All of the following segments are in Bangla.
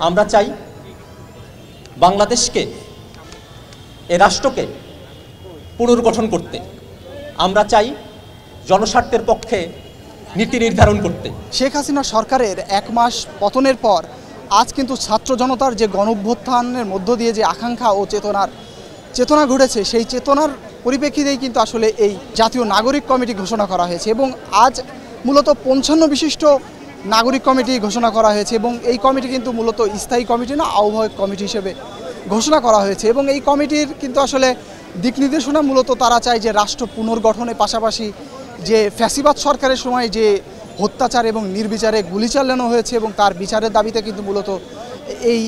আমরা চাই বাংলাদেশকে, এ রাষ্ট্রকে পুনর্গঠন করতে। আমরা চাই জনস্বার্থের পক্ষে নীতি নির্ধারণ করতে। শেখ হাসিনা সরকারের 1 মাস পতনের পর আজ কিন্তু ছাত্র জনতার যে গণঅভ্যুত্থানের মধ্য দিয়ে যে আকাঙ্ক্ষা ও চেতনা ঘটেছে, সেই চেতনার পরিপ্রেক্ষিতেই কিন্তু আসলে এই জাতীয় নাগরিক কমিটি ঘোষণা করা হয়েছে এবং আজ মূলত 55 বিশিষ্ট নাগরিক কমিটি ঘোষণা করা হয়েছে এবং এই কমিটি কিন্তু মূলত স্থায়ী কমিটি না, আহ্বায়ক কমিটি হিসেবে ঘোষণা করা হয়েছে এবং এই কমিটির কিন্তু আসলে দিক নির্দেশনা মূলত তারা চায় যে রাষ্ট্র পুনর্গঠনের পাশাপাশি যে ফ্যাসিবাদ সরকারের সময় যে অত্যাচার এবং নির্বিচারে গুলি চালানো হয়েছে এবং তার বিচারের দাবিতে কিন্তু মূলত এই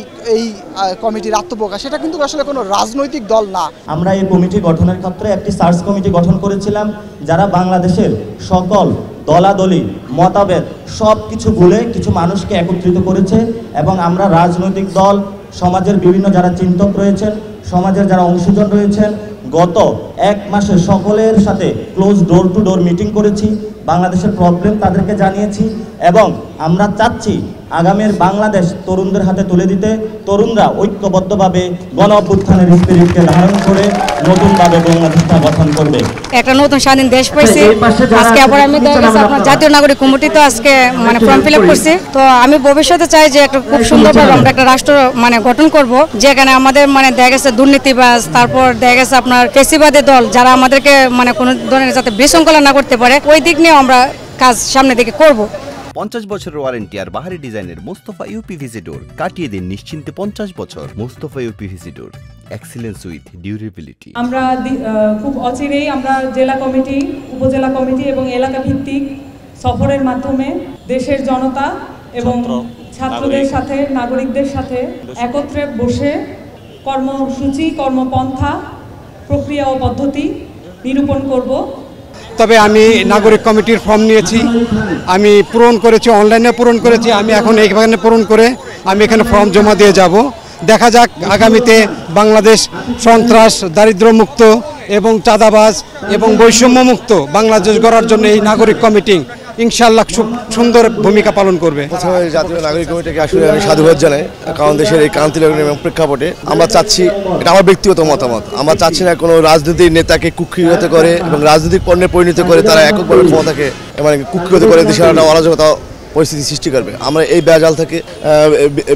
কমিটির আত্মপ্রকাশ, সেটা কিন্তু আসলে কোনো রাজনৈতিক দল না। আমরা এই কমিটি গঠনের ক্ষেত্রে একটি সার্চ কমিটি গঠন করেছিলাম, যারা বাংলাদেশের সকল দলাদলি মতভেদ সব কিছু ভুলে কিছু মানুষকে একত্রিত করেছে এবং আমরা রাজনৈতিক দল, সমাজের বিভিন্ন যারা চিন্তক রয়েছেন, সমাজের যারা অংশীজন রয়েছেন, গত 1 মাসে সকলের সাথে close door to door meeting করেছি, বাংলাদেশের প্রবলেম তাদেরকে জানিয়েছি এবং আমরা চাচ্ছি আগামীর বাংলাদেশ তরুণদের হাতে তুলে দিতে। তরুণরা ঐক্যবদ্ধভাবে গণ অভ্যুত্থানের স্পিরিটকে ধারণ করে নতুনভাবে বাংলাদেশটা গঠন করবে। একটা নতুন স্বাধীন দেশ পাইছি আজকে। আবার আমি আপনার জাতীয় নাগরিক কমিটি তো আজকে ফর্ম ফিল আপ করছি। তো আমি ভবিষ্যতে চাই যে একটা খুব সুন্দরভাবে আমরা একটা রাষ্ট্র গঠন করব, যেখানে আমাদের দেখা গেছে দুর্নীতিবাজ, তারপর দেখা গেছে আপনার ফ্যাসিবাদী দল যারা আমাদেরকে কোনো ধরনের যাতে বিশৃঙ্খলা না করতে পারে, ওই দিক নিয়ে আমরা কাজ সামনে দিকে করব। 50 বছরের ওয়ারেন্টি আর বাহারি ডিজাইনের মুস্তফা ইউপিভিসি ডোর, কাটিয়ে দিন নিশ্চিন্তে 50 বছর। Mustafa uPVC door, excellence with durability. আমরা খুব অচিরেই আমরা জেলা কমিটি, উপজেলা কমিটি এবং এলাকা ভিত্তিক সফরের মাধ্যমে দেশের জনতা এবং ছাত্রদের সাথে, নাগরিকদের সাথে একত্রে বসে কর্মসূচি, কর্মপন্থা, প্রক্রিয়া ও পদ্ধতি নিরূপণ করব। তবে আমি নাগরিক কমিটির ফর্ম নিয়েছি, আমি পূরণ করেছি, অনলাইনে পূরণ করেছি। আমি এখন এইখানে পূরণ করে আমি এখানে ফর্ম জমা দিয়ে যাব। দেখা যাক আগামীতে বাংলাদেশ সন্ত্রাস, দারিদ্র্যমুক্ত এবং চাঁদাবাজ এবং বৈষম্যমুক্ত বাংলাদেশ গড়ার জন্য এই নাগরিক কমিটি ইনশাআল্লাহ খুব সুন্দর ভূমিকা পালন করবে। প্রথমে জাতীয় নাগরিক কমিটিকে আসলে আমি সাধুবাদ জানাই, কারণ দেশের এই ক্রান্তিলগ্ন এবং প্রেক্ষাপটে আমরা চাচ্ছি, এটা আমার ব্যক্তিগত মতামত, আমরা চাচ্ছি না কোনো রাজনৈতিক নেতাকে কুক্ষিগত করে এবং রাজনৈতিক পণ্যে পরিণত করে তারা এককভাবে ক্ষমতাকে কুক্ষিগত করে দেশের একটা অরাজকতা পরিস্থিতি সৃষ্টি করবে। আমরা এই বেজাল থেকে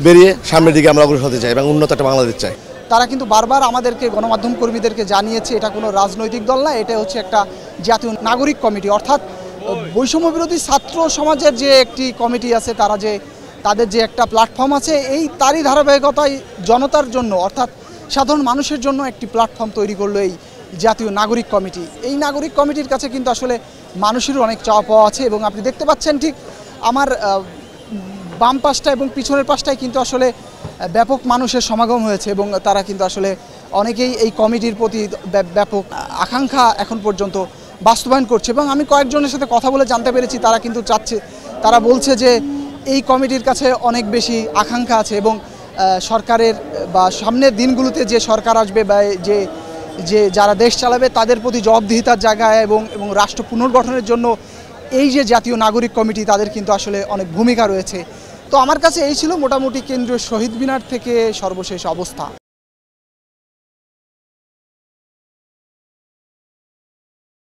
বেরিয়ে সামনের দিকে আমরা অগ্রসর হতে চাই এবং উন্নত একটা বাংলাদেশ চাই। তারা কিন্তু বারবার আমাদেরকে, গণমাধ্যম কর্মীদেরকে জানিয়েছে এটা কোনো রাজনৈতিক দল না, এটা হচ্ছে একটা জাতীয় নাগরিক কমিটি, অর্থাৎ বৈষম্য বিরোধী ছাত্র সমাজের যে একটি কমিটি আছে, তাদের যে একটা প্ল্যাটফর্ম আছে, তারই ধারাবাহিকতায় জনতার জন্য অর্থাৎ সাধারণ মানুষের জন্য একটি প্ল্যাটফর্ম তৈরি করলো এই জাতীয় নাগরিক কমিটি। এই নাগরিক কমিটির কাছে কিন্তু আসলে মানুষেরও অনেক চাওয়া পাওয়া আছে এবং আপনি দেখতে পাচ্ছেন ঠিক আমার বাম পাশটা এবং পিছনের পাশটায় কিন্তু আসলে ব্যাপক মানুষের সমাগম হয়েছে এবং তারা কিন্তু আসলে অনেকেই এই কমিটির প্রতি ব্যাপক আকাঙ্ক্ষা এখন পর্যন্ত বাস্তবায়ন করছে এবং আমি কয়েকজনের সাথে কথা বলে জানতে পেরেছি তারা কিন্তু তারা বলছে যে এই কমিটির কাছে অনেক বেশি আকাঙ্ক্ষা আছে এবং সরকারের বা সামনের দিনগুলোতে যে সরকার আসবে বা যে যারা দেশ চালাবে তাদের প্রতি জবাবদিহিতার জায়গায় এবং রাষ্ট্র পুনর্গঠনের জন্য এই যে জাতীয় নাগরিক কমিটি, তাদের কিন্তু আসলে অনেক ভূমিকা রয়েছে। তো আমার কাছে এই ছিল মোটামুটি কেন্দ্রীয় শহীদ মিনার থেকে সর্বশেষ অবস্থা।